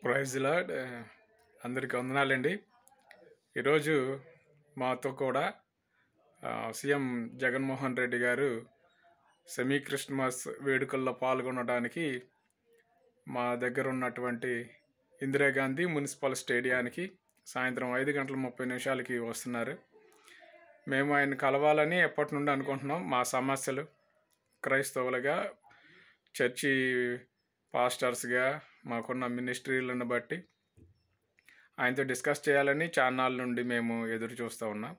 Praise lord. అందరికీ వందనాలండి. ఈరోజు మాతో కూడా సీఎం జగన్మోహన్ రెడ్డి గారు సెమీ క్రిస్మస్ వేడుకల్లో పాల్గొనడానికి మా దగ్గర ఉన్నటువంటి ఇందిరాగాంధీ మున్సిపల్ స్టేడియానికి సాయంత్రం 5:30 వస్తున్నారు. మేము ఆయన కలవాలని ఎప్పటి నుండి అనుకుంటున్నాం. మా సమస్యలు క్రైస్తవులుగా, చర్చి పాస్టర్స్గా, మాకున్న మినిస్ట్రీలను బట్టి ఆయనతో డిస్కస్ చేయాలని చాన్నాళ్ళ నుండి మేము ఎదురు చూస్తూ ఉన్నాం.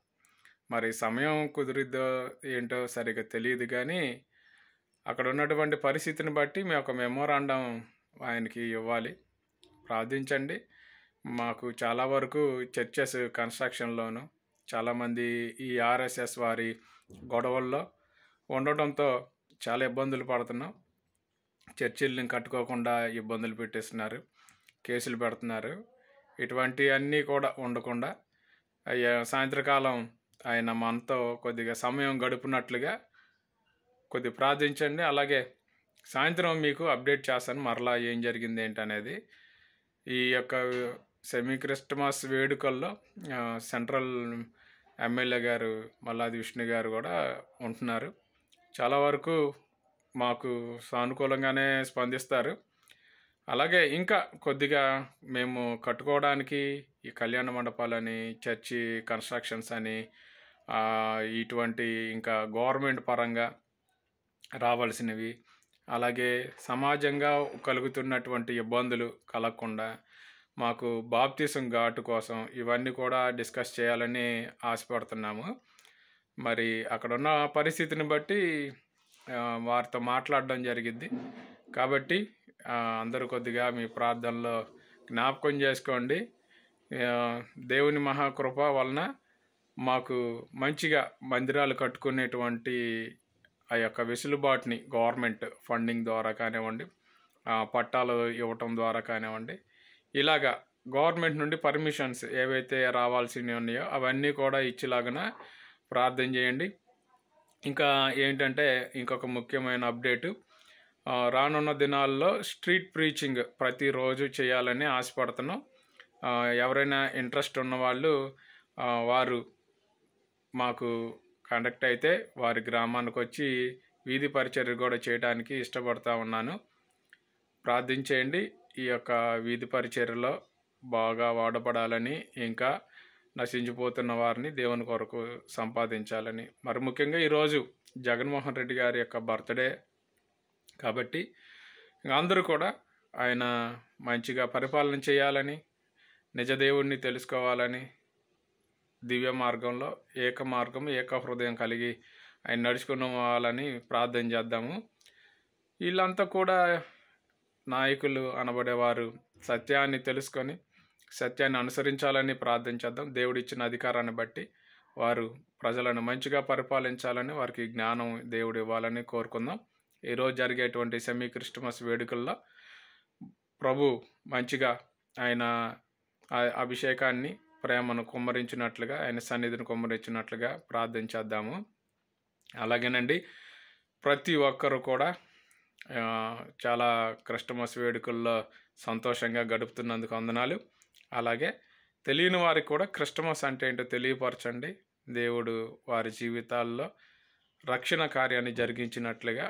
మరి సమయం కుదిరిద్దో ఏంటో సరిగ్గా తెలియదు, కానీ అక్కడ ఉన్నటువంటి పరిస్థితిని బట్టి మేము ఒక మెమోరాండం ఆయనకి ఇవ్వాలి. ప్రార్థించండి. మాకు చాలా వరకు చర్చెస్ కన్స్ట్రక్షన్లోను చాలామంది ఈ ఆర్ఎస్ఎస్ వారి గొడవల్లో ఉండటంతో చాలా ఇబ్బందులు పడుతున్నాం. చర్చిల్ని కట్టుకోకుండా ఇబ్బందులు పెట్టేస్తున్నారు, కేసులు పెడుతున్నారు. ఇటువంటివన్నీ కూడా ఉండకుండా సాయంత్రకాలం ఆయన మనతో కొద్దిగా సమయం గడుపునట్లుగా కొద్దిగా ప్రార్థించండి. అలాగే సాయంత్రం మీకు అప్డేట్ చేస్తాను మరలా ఏం జరిగింది ఏంటనేది. ఈ యొక్క సెమీ క్రిస్మస్ వేడుకల్లో సెంట్రల్ ఎమ్మెల్యే గారు మల్లాది విష్ణు గారు కూడా ఉంటున్నారు. చాలా వరకు మాకు సానుకూలంగానే స్పందిస్తారు. అలాగే ఇంకా కొద్దిగా మేము కట్టుకోవడానికి ఈ కళ్యాణ మండపాలని, చర్చి కన్స్ట్రక్షన్స్ అని, ఇటువంటి ఇంకా గవర్నమెంట్ పరంగా రావాల్సినవి, అలాగే సమాజంగా కలుగుతున్నటువంటి ఇబ్బందులు కలగకుండా మాకు బాప్తిసం ఘాటు కోసం ఇవన్నీ కూడా డిస్కస్ చేయాలని ఆశపడుతున్నాము. మరి అక్కడున్న పరిస్థితిని బట్టి వారితో మాట్లాడడం జరిగింది. కాబట్టి అందరూ కొద్దిగా మీ ప్రార్థనలో జ్ఞాపకం చేసుకోండి. దేవుని మహాకృప వలన మాకు మంచిగా మందిరాలు కట్టుకునేటువంటి ఆ యొక్క వెసులుబాటుని గవర్నమెంట్ ఫండింగ్ ద్వారా కానివ్వండి, పట్టాలు ఇవ్వటం ద్వారా కానివ్వండి, ఇలాగా గవర్నమెంట్ నుండి పర్మిషన్స్ ఏవైతే రావాల్సినవి ఉన్నాయో అవన్నీ కూడా ఇచ్చేలాగా ప్రార్థన చేయండి. ఇంకా ఏంటంటే ఇంకొక ముఖ్యమైన అప్డేటు, రానున్న దినాల్లో స్ట్రీట్ ప్రీచింగ్ ప్రతిరోజు చేయాలని ఆశపడుతున్నాం. ఎవరైనా ఇంట్రెస్ట్ ఉన్నవాళ్ళు వారు మాకు కాంటాక్ట్ అయితే వారి గ్రామానికి వచ్చి వీధి పరిచర్య కూడా చేయడానికి ఇష్టపడతా ఉన్నాను. ప్రార్థించేయండి. ఈ యొక్క వీధి పరిచర్యలో బాగా వాడపడాలని, ఇంకా నశించిపోతున్న వారిని దేవుని కొరకు సంపాదించాలని. మరి ముఖ్యంగా ఈరోజు జగన్మోహన్ రెడ్డి గారి యొక్క బర్త్డే కాబట్టి అందరూ కూడా ఆయన మంచిగా పరిపాలన చేయాలని, నిజదేవుణ్ణి తెలుసుకోవాలని, దివ్య మార్గంలో ఏక మార్గం ఏక హృదయం కలిగి ఆయన నడుచుకుని ప్రార్థన చేద్దాము. వీళ్ళంతా కూడా నాయకులు అనబడేవారు సత్యాన్ని తెలుసుకొని సత్యాన్ని అనుసరించాలని ప్రార్థించేద్దాం. దేవుడిచ్చిన అధికారాన్ని బట్టి వారు ప్రజలను మంచిగా పరిపాలించాలని, వారికి జ్ఞానం దేవుడు ఇవ్వాలని కోరుకుందాం. ఈరోజు జరిగేటువంటి సెమీ క్రిస్మస్ వేడుకల్లో ప్రభు మంచిగా ఆయన అభిషేకాన్ని, ప్రేమను కుమ్మరించినట్లుగా, ఆయన సన్నిధిని కుమ్మరించినట్లుగా ప్రార్థించేద్దాము. అలాగేనండి, ప్రతి ఒక్కరు కూడా చాలా క్రిస్మస్ వేడుకల్లో సంతోషంగా గడుపుతున్నందుకు వందనాలు. అలాగే తెలియని వారికి కూడా క్రిస్మస్ అంటే ఏంటో తెలియపరచండి. దేవుడు వారి జీవితాల్లో రక్షణ కార్యాన్ని జరిగించినట్లుగా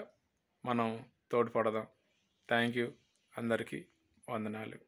మనం తోడ్పడదాం. Thank you. అందరికీ వందనాలు.